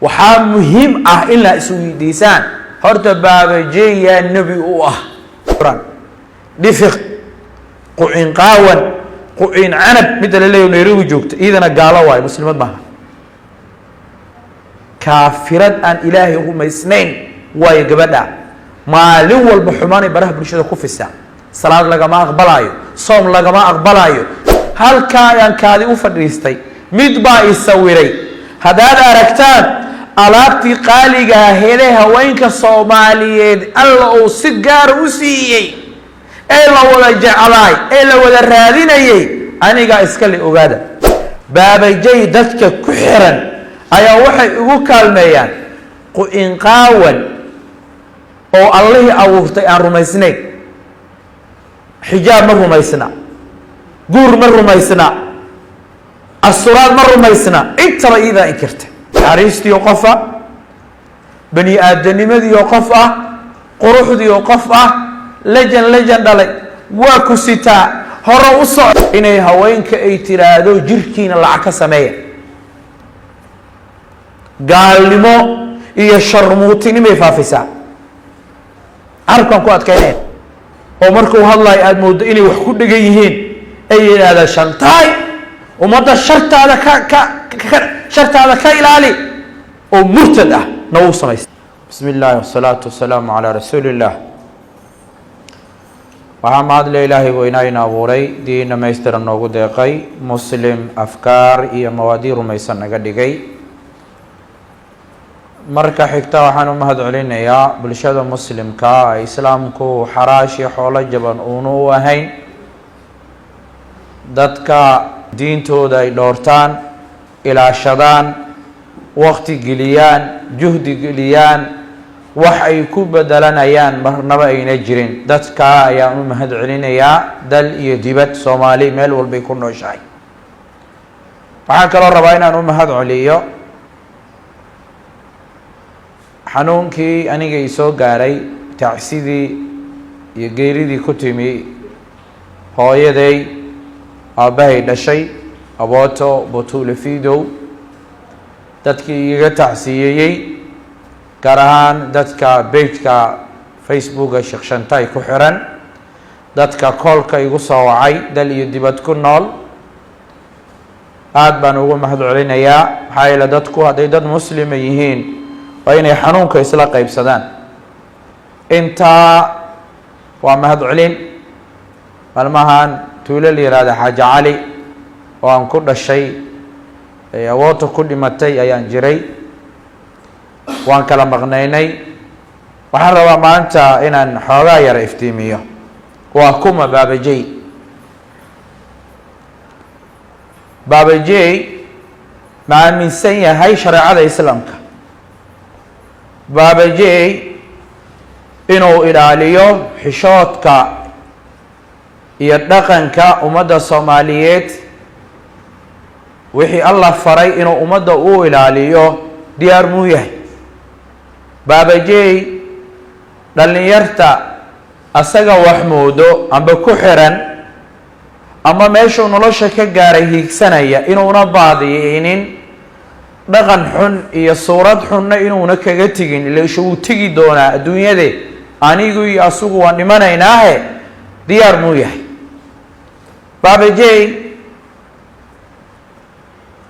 waxaa muhiim ah in la isweydiisaan horta baabajey yaa nebi u ah dhifiq qucin qaawan qucin canab midda la leeyahay Nairobi joogta iyadana gaalo waay muslimad maaha kaafirad aan ilaahay rumaysnayn waay gabadha maalin walba xumaan baraha bulshada ku fisa salaad lagama aqbalayo soom lagama aqbalayo halkaa ayaan kaadi u fadhiistay mid baa isawiray hadaad aragtaan alaabtii qaaliga hele haweenka Soomaaliyeed alla oo si gaar u siiyay ee la wada jeclaay ee la wada raadinayay aniga iska li ogaada baabajey dadka ku xiran ayaa waxay ugu kaalmeeyaan qu'in qaawan oo Allah abuurtay aan rumaysnayn xijaab ma rumaysna guur ma rumaysna asuraad ma rumaysna intaba ida inkirta xariistii oo qof ah bani aadanimadii oo qof ah quruxdii oo qof ah lejan dhalay waa ku sitaa hore u socod inay haweenka ay tiraado jirkiina lacag ka sameeya gaalnimo iyo sharmuutinimo ay faafisaa arkan ku adkayneen oo markuu hadlay aad moodo inay wax ku dhigan yihiin ay yiraahdo shantaay umada shartaada ka ilaali oo murtad ah noo sameeyay bismillaah wasalaatu wasalaamu ala rasuulillah waxaan mahad ilaahay weynayna abuuray diina meestar noogu deeqay muslim afkaar iyo mawaadiir rumaysan naga dhigay marka xigta waxaan u mahad celinayaa bulshada muslimka ee islaamku xaraash iyo xoolo jaban uu ahayn dadka diintooda ay doortaan ilaashadaan waqti geliyaan juhdi geliyaan wax ay ku bedelanayaan marnaba ayna jirin dadka ayaan u mahad celinayaa dal iyo dibad Soomaali meel walba ku nooshahay waxaan kaloo rabaa inaan u mahad celiyo xanuunkii aniga i soo gaaray tacsidii iyo geeridii ku timi hooyaday aabahay dhashay abooto Batuule Fiidow dadkii iga tacsiyeyay gaar ahaan dadka page-ka Facebook Sheekh Shantay ku xiran dadka koolka igu soo wacay dal iyo dibad ku nool aad baan ugu mahad celinayaa maxaa yeelay dadku haday dad muslim yihiin waa inay xanuunka isla qaybsadaan inta waa mahad celin malmahan tuulo la yiraahdo Xaaji Cali oo aan ku dhashay awooto ku dhimatay ayaan jiray waan kala maqnaynay waxaan rabaa maanta inaan xoogaa yar iftiimiyo waa kuma baabajey ma aaminsan yahay shariicada islaamka baabajey inuu ilaaliyo xishoodka iyo dhaqanka ummadda Soomaaliyeed wixii Allah faray inuu ummadda u ilaaliyo diyaar muu yahay baabajey dhalinyarta asaga wax moodo amba ku xiran ama meeshuu nolosha ka gaaray hiigsanaya inuuna baadiyeynin dhaqan xun iyo suurad xunna inuuna kaga tegin ilaa uu tegi doonaa adduunyada anigu iyo asugu waan dhimanaynaahe diyaar muu yahay baabajey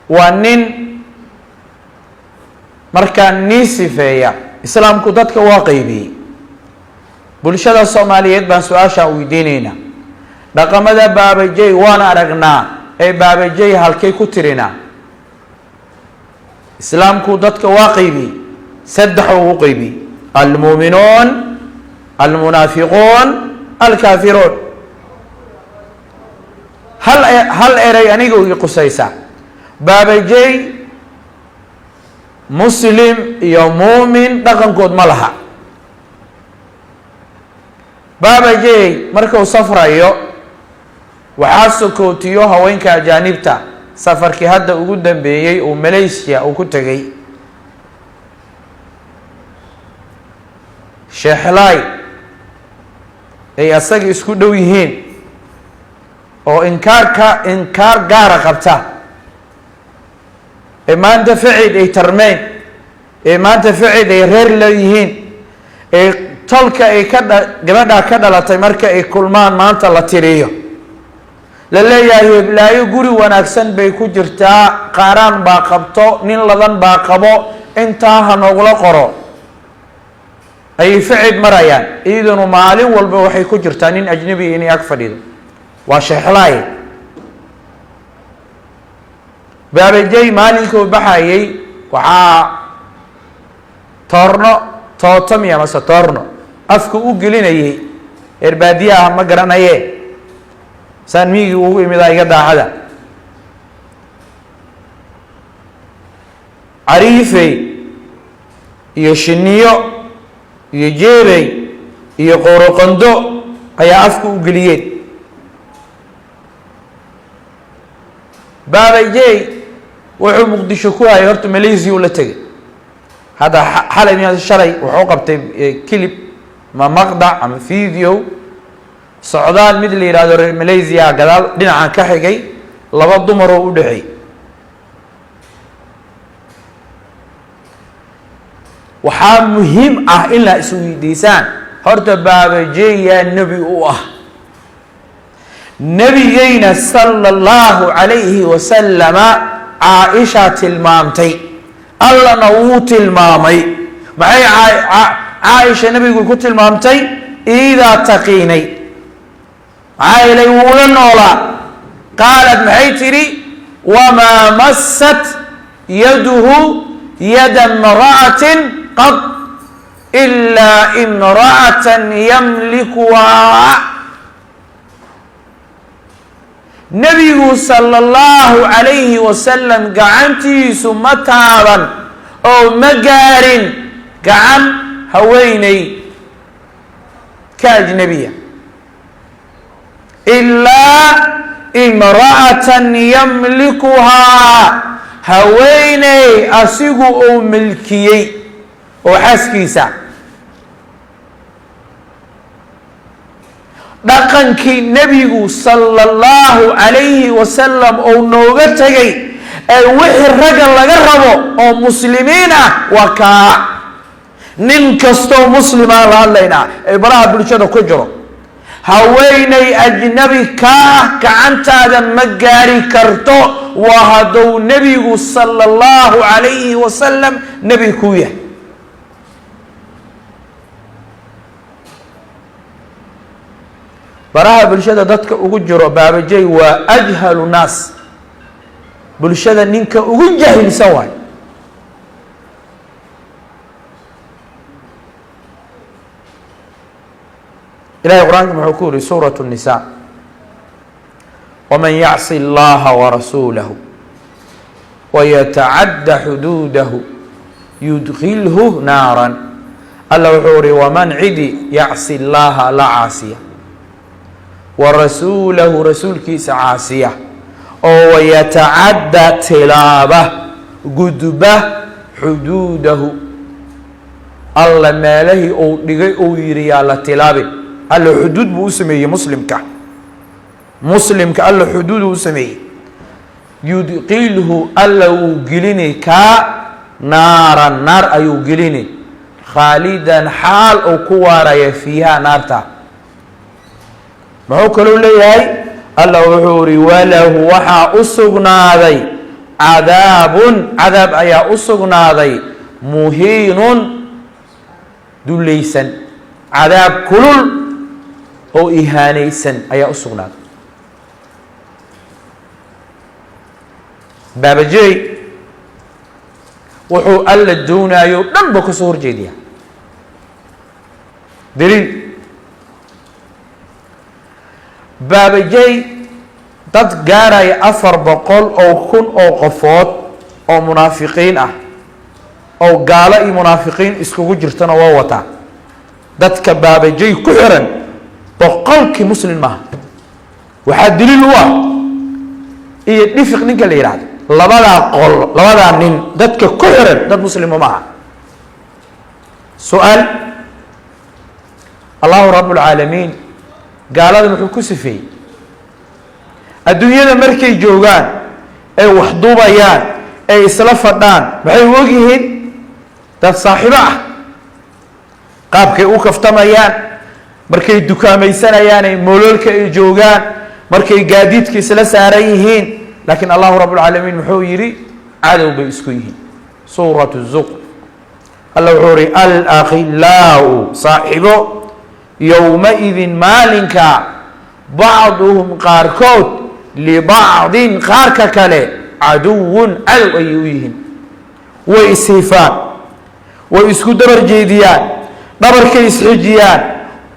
waa nin markaa nin sifeeya islaamku dadka waa qaybiyey bulshada Soomaaliyeed baan su'aasha weydiinayna dhaqamada baabajey waan aragnaa ee baabajey halkay ku tirina islaamku dadka waa qaybiyey saddex ugu qaybiyey almu'minuun almunaafiquun alkaafiruun hal eray aniga ugu qusaysa baabajey muslim iyo muumin dhaqankood ma laha baabajey markuu safrayo waxaa sokootiyo haweenka ajaanibta safarkii hadda ugu dambeeyay oo Malaysia uu ku tagay Sheekhlay ay asaga isku dhow yihiin oo inkaar gaara qabta maanta ficil ay tarmeen maanta ficid ay reer leeyihiin tolka ay gabadha ka dhalatay marka ay kulmaan maanta la tiriyo la leeyahay heblaayo guri wanaagsan bay ku jirtaa qaaraan baa qabto nin ladan baa qabo intaa ha noogula qoro ay ficid marayaan iyaduna maalin walba waxay ku jirtaa nin ajnabi inay ag fadhido waa sheexlaay baabajay maalinkuu baxayay waxaa toorno tootamiya mase toorno afka u gelinayay erbaadiyaha ma garanaye saan miigii ugu imidaa iga daacada cariifey iyo shiniyo iyo jeebey iyo qoroqondo ayaa afka u geliyeen baabajey wuxuu muqdisho ku hayay horta malaysia u la tegay hadda xalay shalay wuxuu qabtay clip ma maqdac ama video socdaal mid la yidhaahdo reer malaysia gadaal dhinacan ka xigay laba dumar oo u dhexeey waxaa muhiim ah in la isweydiisaan horta baabajey yaa nebi u ah nebigayna sala allahu calayhi wasalama caaisha tilmaamtay allana wuu tilmaamay maxay caaisha nebigu ku tilmaamtay iidaa taqiinay maxaa yeelay wuula noolaa qaalad maxay tidhi wamaa massat yaduhu yada imra'atin qad ilaa imra'atan yamlikuhaa nebigu sala allahu calayhi wasalam gacantiisu ma taaban oo ma gaarin gacan haweeney ka ajnabiya ilaa imra'atan yamlikuhaa haweeney asigu uu milkiyey oo xaaskiisa dhaqankii nebigu sala allahu calayhi wasalam oo nooga tegay ee wixii ragga laga rabo oo muslimiin ah waa kaa nin kastoo muslimaa la hadlaynaa ee baraha bulshada ku jiro haweeney ajnabi kaa gacantaada ma gaari karto waa hadduu nebigu sala allahu calayhi wasalam nebi kuu yahay baraha bulshada dadka ugu jiro baabajey waa ajhalu naas bulshada ninka ugu jahilsan waay ilahay qur-aanka muxuu ku yidhi suuratu الnisa waman yacsi اllaha warasuulahu wayatacadda xuduudahu yudkilhu naaran alla wuxuu yihi waman cidi yacsi اllaha la caasiya warasuulahu rasuulkiisa caasiya oo wayatacadda tilaaba gudba xuduudahu alla meelahii uu dhigay uu yidhi yaa la tilaabi alla xuduud buu u sameeyey muslimka alla xuduud uu sameeyey yudqilhu alla uu gelini kaa naaran naar ayuu gelini khaalidan xaal uu ku waaraya fiiha naarta muxuu kaloo leeyahay alla wuxuu uri walahu waxaa u sugnaaday cadaabun cadaab ayaa u sugnaaday muhiinun dulaysan cadaab kulul oo ihaanaysan ayaa u sugnaaday baabajey wuxuu alla doonaayo dhan ba kasoo horjeediya daliil baabajey dad gaaraya 400,000 oo qofood oo munaafiqiin ah oo gaalo iyo munaafiqiin iskugu jirtana waa wataa dadka baabajey ku xiran boqolkii muslim maaha waxaa daliil u ah iyo dhifiq ninka la yidhaahdo labadaa nin dadka ku xiran dad muslima maaha su-aal allahu rabb اlcaalamiin gaalada muxuu ku sifeeyey adduunyada markay joogaan ay wax duubayaan ay isla fadhaan maxay u ogyihiin dad saaxiibo ah qaabkay u kaftamayaan markay dukaamaysanayaan ay moololka ay joogaan markay gaadiidka isla saaran yihiin laakiin allahu rabbul caalamiin muxuu yidhi cadow bay isku yihiin suuratu zuqr alla wuxuu yidhi alakhilaau saaxiibo yowmaidin maalinka bacduhum qaarkood libacdin qaarka kale caduwun cadow ayay u yihiin way ishiifaan way isku dabar jeediyaan dhabarkay isxijiyaan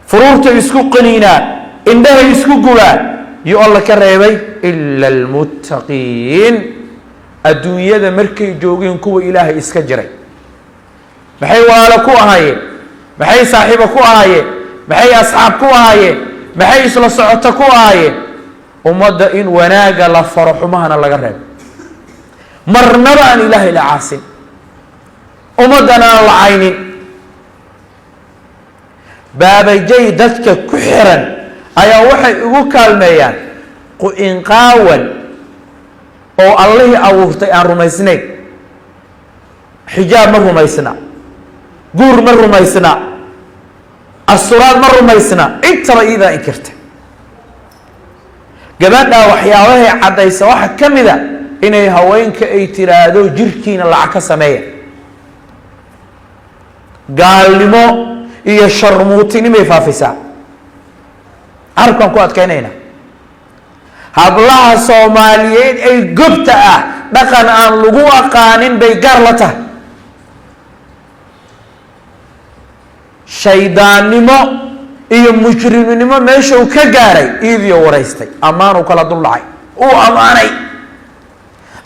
furuurtay isku qaniinaan indhahay isku gubaan iyo alla ka reebay ila almuttaqiin adduunyada markay joogeen kuwa ilaahay iska jiray maxay walaalo ku ahaayeen maxay saaxiibo ku ahaayeen maxay asxaab ku ahaayeen maxay isla socoto ku ahaayeen ummadda in wanaaga la faro xumahana laga reebo marnaba aan ilaahay la caasin ummaddana aan la caynin baabajay dadka ku xiran ayaa waxay ugu kaalmeeyaan inqaawan oo allihii abuurtay aan rumaysnayn xijaab ma rumaysna guur ma rumaysna asturaad ma rumaysna intaba iidaa inkirta gabadhaa waxyaabahay caddaysa waxaa ka mid a inay haweenka ay tiraahdo jirkiina lacag ka sameeya gaalnimo iyo sharmuutinimay faafisaa carabkaan ku adkaynayna hablaha soomaaliyeed ay gobta ah dhaqan aan lagu aqaanin bay gaar la tahay shaydaannimo iyo mujrimnimo meeshuu ka gaaray iidiyo waraystay ammaanuu kala dul dhacay uu ammaanay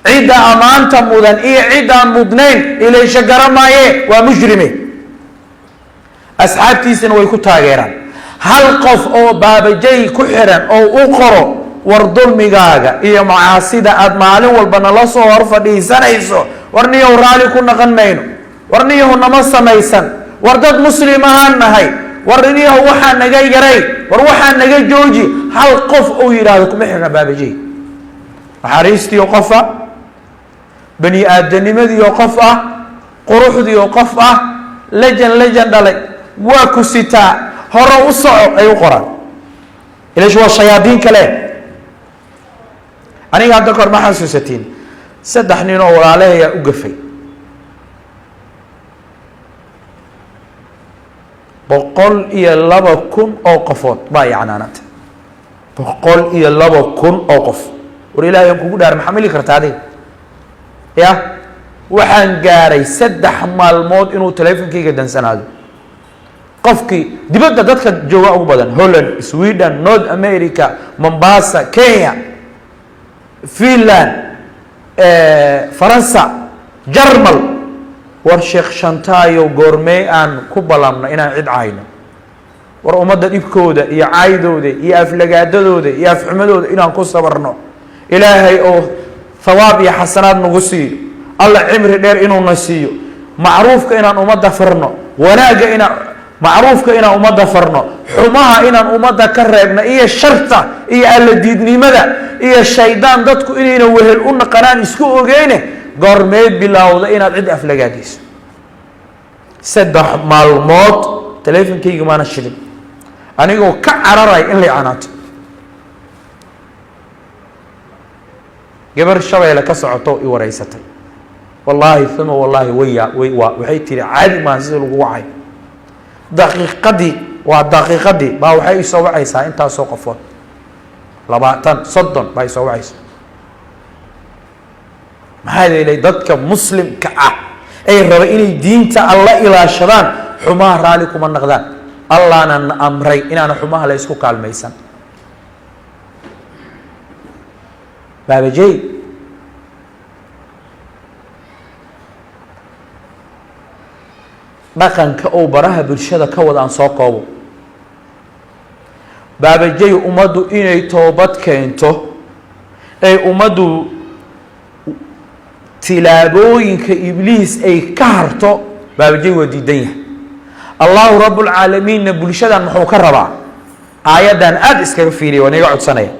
cidda ammaanta mudan iyo ciddaan mudnayn ilaysha garamaaye waa mujrime asxaabtiisana way ku taageeraan hal qof oo baabajay ku xiran oo u qoro war dulmigaaga iyo macaasida aada maalin walba nala soo hor fadhiisanayso war niyahu raalli ku naqan mayno war niyahu nama samaysan war dad muslim ahaan nahay war niyahu waxaa naga yaray war waxaa naga jooji hal qof uu yidhaahdo kuma xirna baabajay naxariistiio qof ah bani aadamnimadiio qof ah quruxdiio qof ah lejan dhalay waa ku sitaa hore u soco ay u qoraan ilash waa shayaadiin kale aniga hadda kahor ma xasuusatiin 3 nin oo walaalahayaa u gafay 102,000 oo qofood baa yacnaanata 102,000 oo qof war ilaahay aan kugu dhaar maxaa mili karta adiga ya waxaan gaaray 3 maalmood inuu teleefonkayga dansanaado qofkii dibadda dadka jooga ugu badan Holland, Sweden, North America, Mombasa, Kenya, Finland, Faransa, Jarmal war sheekh shantaayo goormee aan ku ballamno inaan cid cayno war ummadda dhibkooda iyo caydooda iyo aflagaadadooda iyo afxumadooda inaan ku sabarno ilaahay oo thawaab iyo xasanaad nagu siiyo alla cimri dheer inuuna siiyo macruufka inaan ummadda farno wanaagga inaan macruufka inaan ummadda farno xumaha inaan ummadda ka reebno iyo sharta iyo alla diidnimada iyo shaydaan dadku inayna wehel u naqanaan isku ogeyne goormee bilowda inaad cid aflagaadayso 3 maalmood teleefonkayga maana shidin anigoo ka cararay in lay canaato gabar shabeelle ka socoto i waraysatay wallaahi uma wallaahi waxay tiri caadi maaha sida lagu wacay daqiiqadii baa waxay isoo wacaysaa intaasoo qofood 20 30 baa isoo wacaysa maxaa yeelay dadka muslimka ah ay raba inay diinta alla ilaashadaan xumaha raalli kuma naqdaan allahna na amray inaana xumaha la isku kaalmaysan baabajay dhaqanka oo baraha bulshada ka wada aan soo koobo baabajay ummaddu inay toobad keento ay ummaddu tilaabooyinka ibliis ay ka harto baabajay waa diidan yahay allahu rabbulcaalamiinna bulshadan muxuu ka rabaa aayaddan aada iskaga fiiriya waa niga codsanaya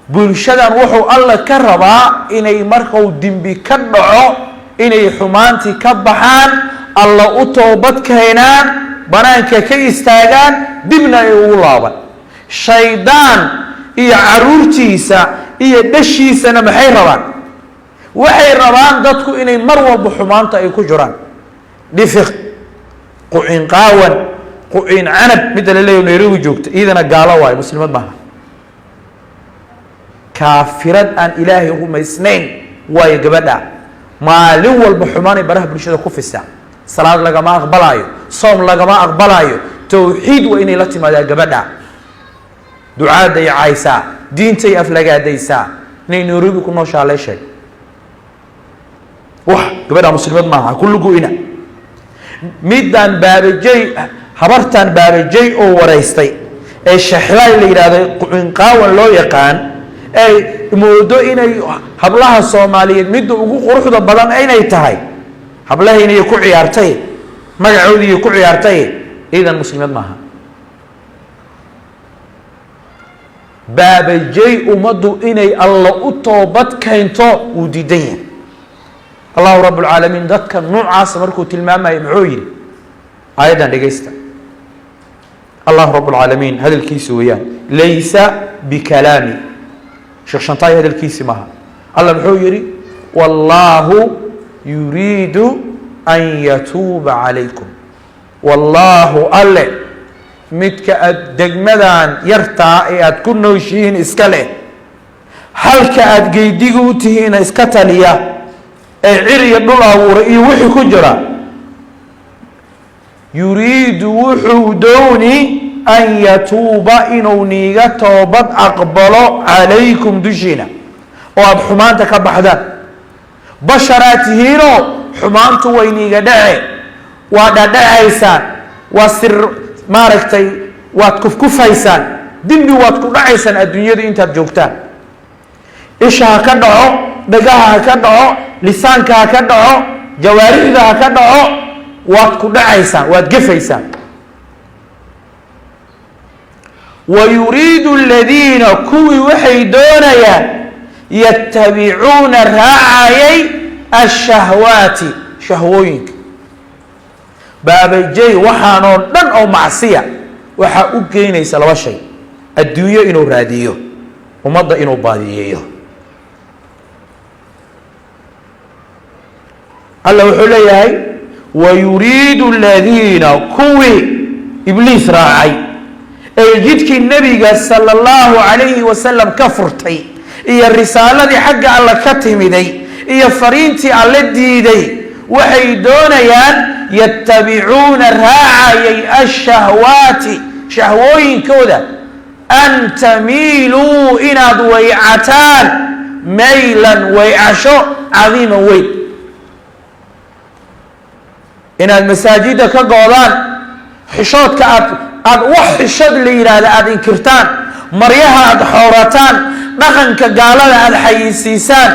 bulshadan wuxuu alla ka rabaa inay markuu dembi ka dhaco inay xumaantii ka baxaan alla u toobad keenaan banaanka ka istaagaan dibna ay ugu laaban shaydaan iyo caruurtiisa iyo dhashiisana maxay rabaan waxay rabaan dadku inay mar walba xumaanta ay ku jiraan dhifiq qucin qaawan qucin canab midda la leeyahay Nairobi joogta idana gaalo waay muslimad maaha kaafirad aan ilaahay rumaysnayn way gabadha maalin walba xumaanay baraha bulshada ku fisa salaad lagama aqbalayo soom lagama aqbalayo tawxiid waa inay la timaadaa gabadha ducaada ay caaysa diintay aflagaadaysa inay Nairobi ku nooshahay sheeg wax gabadha muslimad maaha kullugu ina midaan baabajay habartan baabajay oo wareystay ee shaxlay la yiraahdo qucin qaawan loo yaqaan ay moodo inay hablaha Soomaaliyeed mid ugu quruxda badan inay tahay hablaha inay ku ciyaartay magacoodii ku ciyaartay idan muslimad maaha baabajay umadu inay alla u toobad keento u diidan الله رب العالمين ذاتك نوعاس مركو تلمامة معويل أيضا لقيستا الله رب العالمين هذا الكيس وياه ليس بكلامي شيخ شنطاي هذا الكيس معها الله محويري والله يريد أن يتوب عليكم والله ألا متك الدجمدان يرتع تكون نوشين إسكاله هل كأدجيديجو تهين إسكتاليا عري الدولة ورئي وحي كجرا يريد وحو دوني أن يتوب إنو نيغا توبت أقبلوا عليكم دجينا وأب حمانتك بحدا بشراتهينو حمانتو وينيغا دعي وادا دعيسان وسر ماركتي واتكفكفيسان دمبي واتكفكفيسان الدنيا دي انت بجوكتان إيشها كدعو دقاها كدعو لسانك كدعو جوارحها كدعو واتكدعيسان واتقفيسان ويريد الذين كوي وحي دونيا يتبعون الرعايي الشهوات شهوينك باب الجي وحانو دن او معصية وحا اوكيني سلوى شيء الدنيا انو راديو ومضى انو باديو الله وحليه ويريد الذين كوي إبليس راعي جدك النبي صلى الله عليه وسلم كفرتي إيا الرسالة دي حق الله كتمي دي إيا فرينتي الله دي دي وحي دونيان يتبعون الراعي الشهوات شهوين كودا أن تميلوا إنا دويعتان ميلا ويعشو عظيما ويد إن المساجد كقولان حشود كأد وحشد ليلة أد إنكرتان مريها أد حورتان دقن كقالة أد حيسيسان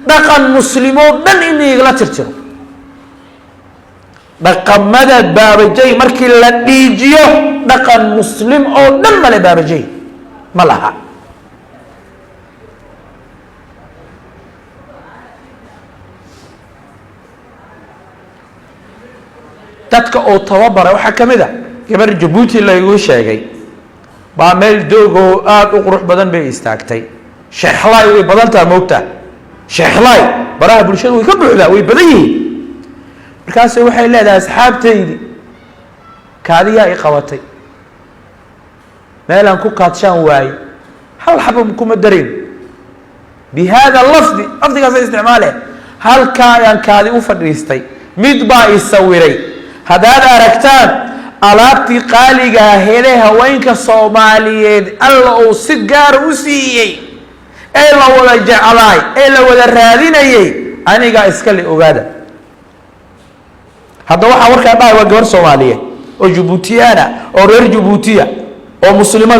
دقن مسلمون دن إني لا ترتروا دقن مدد بارجي مركي لديجيو دقن مسلم أو دن ملي بارجي ملها dadka oo tababaray waxa kamida gabar Djibouti la igu sheegay baa meel doogo aad u qurux badan bay istaagtay sheekhlay way badantaa moogta sheekhlay baraha bulshada way ka buuxdaa way badan yihiin markaas waxay leedahay asxaabtaydi kaadiya ay qabatay meelan ku kaadshan waay hal xabab kuma dareen bihada lafdi afdigaas isticmaale halka ayaan kaadi u fadhiistay mid baa isawiray هذا أركتان ألابتي قاليقا هيليها وينك صوماليين الله سجار وسيي إلا ولا جعلاي إلا ولا رادين أيي أنا قا إسكالي أغادا هذا واحد وركا باي وقور صوماليين أو جبوتيانا أو غير جبوتيا أو مسلمة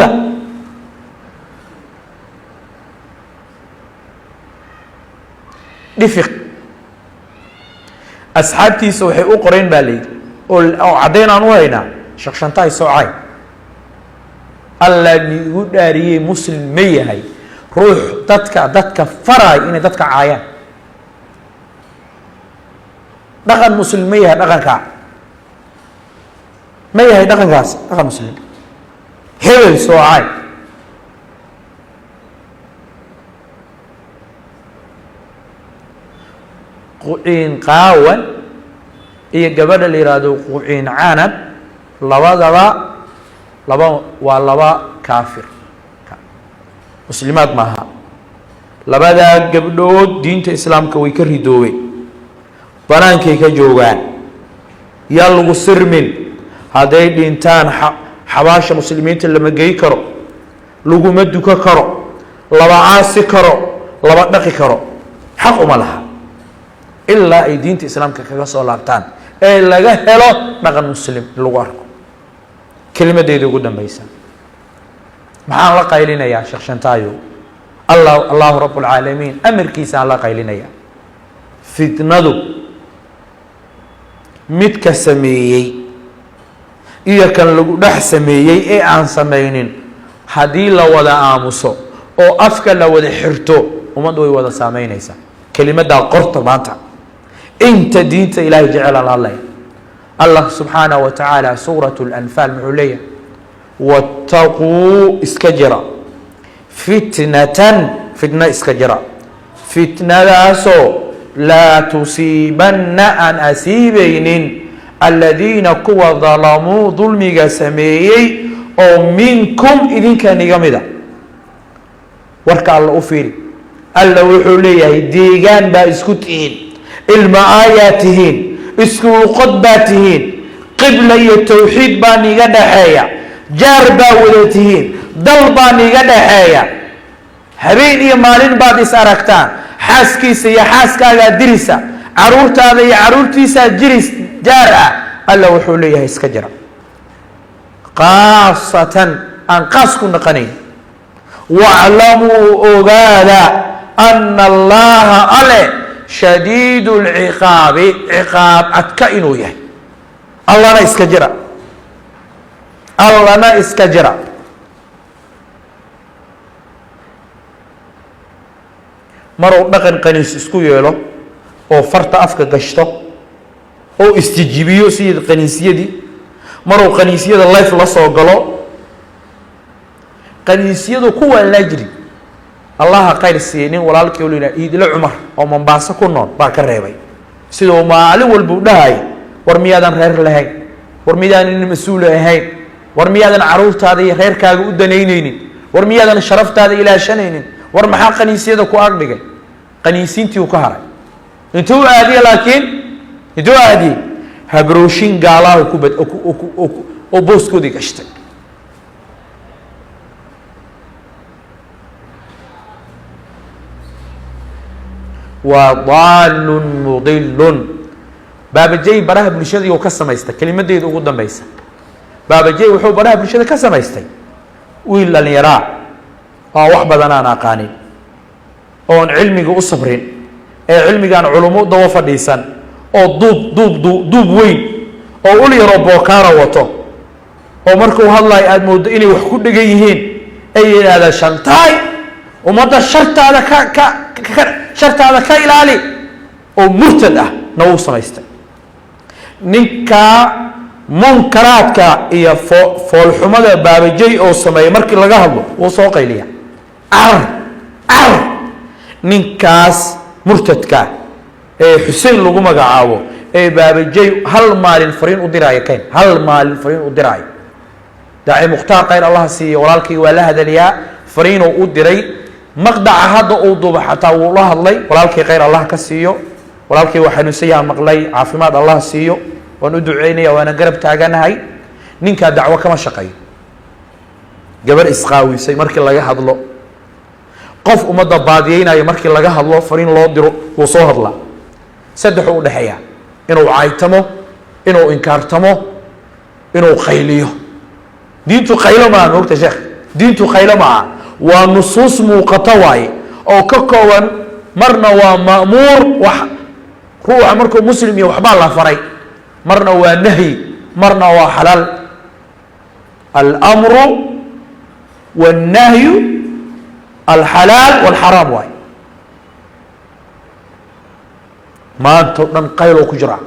دفق أصحابتي سوحي أقرين بالي أو عدينا نوينا شخشنتاي سوعي الله يقدري مسلم مية هاي روح دتك فراي إن دتك عايان دقن مسلمية دقن كا ما يهي دقن كاس دقن مسلم هبل سوعاي قوعين قاون إيه قبل اللي رادو قوعين عاند لبا كافر مسلمات معها لبدا قبلود دينة إسلام كوي كريدوي بنان كي كجوغان يالغو سرمن هذي دينتان حباشا مسلمين لما جاي كرو لغو مدو كرو لبا عاسي كرو لبا دقي كرو حق مالها إلا أي دينة إسلام كاكاسو لابتان إيه لغا هلو نغن مسلم لغاركو كلمة دي قدام بيسا maxaan la qaylinayaa sheekh shantaayo allahu rabb alcaalamiin amarkiisaan la qaylinayaa fitnadu midka sameeyey iyo kan lagu dhex sameeyey ee aan samaynin haddii la wada aamuso oo afka la wada xirto ummaddu way wada saamaynaysaa kelimaddaa qorta maanta inta diinta ilaahay jecel alla allah subxaanahu wa tacaala suuratu lanfaal muxuu leeyahay واتقوا اسكجرا فتنة اسكجرا فتنة داسو لا تصيبن أن أسيبين الذين كوا ظلموا ظلمي سميي أو منكم إذن كان يغمدا وركع الله أفيري الله وحوليه ديغان با اسكتين المآياتهين اسكو قدباتهين قبلة التوحيد باني قد حيا jaar baa wadatihiin dal baa niga dhaxeeya habeen iyo maalin baad is aragtaan xaaskiisa iyo xaaskaagaa dirisa caruurtaada iyo caruurtiisaa jiris jaar ah alla wuxuu leeyahay iska jira qaasatan aan qaas ku naqanayn waclamuu ogaada ana allaha ale shadiidu lciqaabi ciqaab adka inuu yahay allana iska jira allana iska jira maruu dhaqan qaniis isku yeelo oo farta afka gashto oo istijibiyo sidii qaniisyadii maruu qaniisyada life la soo galo qaniisyadu kuwa la jiri allaha khayr siinin walaalkii uu leeyahay idila Umar oo Mombasa ku nool baa ka reebay sidoo maalin walba u dhahay war miyaadan reer lahayn war miyaadan mas'uul ahayn war miyaadan caruurtaada iyo reerkaaga u danaynaynin war miyaadan sharaftaada ilaashanaynin war maxaa qaniisyada ku agdhigay qaniisintii uu ka haray intuu aadiye laakiin intuu aadiye habrooshin gaalaha ku bad oo booskoodii gashtay وضال مضل باب جاي براه بلشدي وكسميستا كلمتيد ugu dambaysa باب جاي wuxuu baraha bulshada ka samaystay wiil la yaraa oo wax badan aan aqaanin oo cilmiga u sabrin ee cilmigan culumo dawa fadhiisan oo duub weyn oo ul yaro bookaara wato oo markuu hadlay aad moodo inay wax ku dhigan yihiin ay yiraahdo shantaay umada shartaada shartaada ka ilaali oo murtad ah noo samaystay ninka munkaraadka iyo foolxumada baabajay oo sameeyay markii laga hadlo oo soo qayliya ninkaas murtadka ee Xuseen lagu magacaabo ee baabajay hal maalin fariin u diraayo keen hal maalin fariin u diraayo daaci muxtaar khayr allah siiyo walaalkii waa la hadaliya fariin oo u diray maqdaca hadda uu duuba xataa wuu la hadlay walaalkii khayr allah ka siiyo walaalkii waxa uu siyaa maqlay caafimaad allah siiyo waan u duceynaya waana garab taaganahay ninka dacwo kama shaqeeyo gabar isqaawisay markii laga hadlo qof umada baadiyeynayo markii laga hadlo fariin loo diro wuu soo hadlaa saddex u dhaxeeya inuu caaytamo inuu inkaartamo inuu qayliyo diintu qaylo ma noqto sheekh diintu qaylo ma waa nusuus muuqata waay oo ka kooban marna waa ma'muur wax ruuxa markuu muslim iyo waxba la faray marna waa nahyi marna waa halal al-amru wan-nahyu al-halal wal-haram waay maanta dhan qaylo ku jira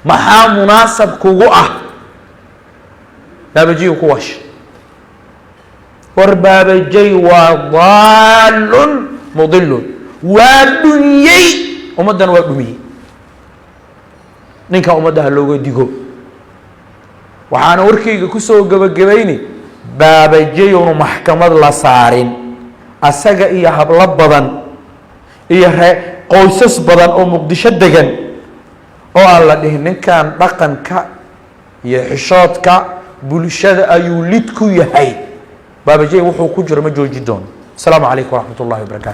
maxaa munaasab kugu ah baabajiyo ku wash war baabajay waa daalun mudilun waa dunyey ummaddan waa dhumiyey ninka ummaddaha looga digo waxaana warkayga kusoo gabagabayni baabajayonu maxkamad la saarin asaga iyo hablo badan iyo qoysas badan oo muqdisho degan oo aan la dhihin ninkan dhaqanka iyo xishoodka bulshada ayuu lid ku yahay baabajay wuxuu ku jiro ma joojin doono. Asalaamu calaykum waraxmatullaahi wabarakaatu.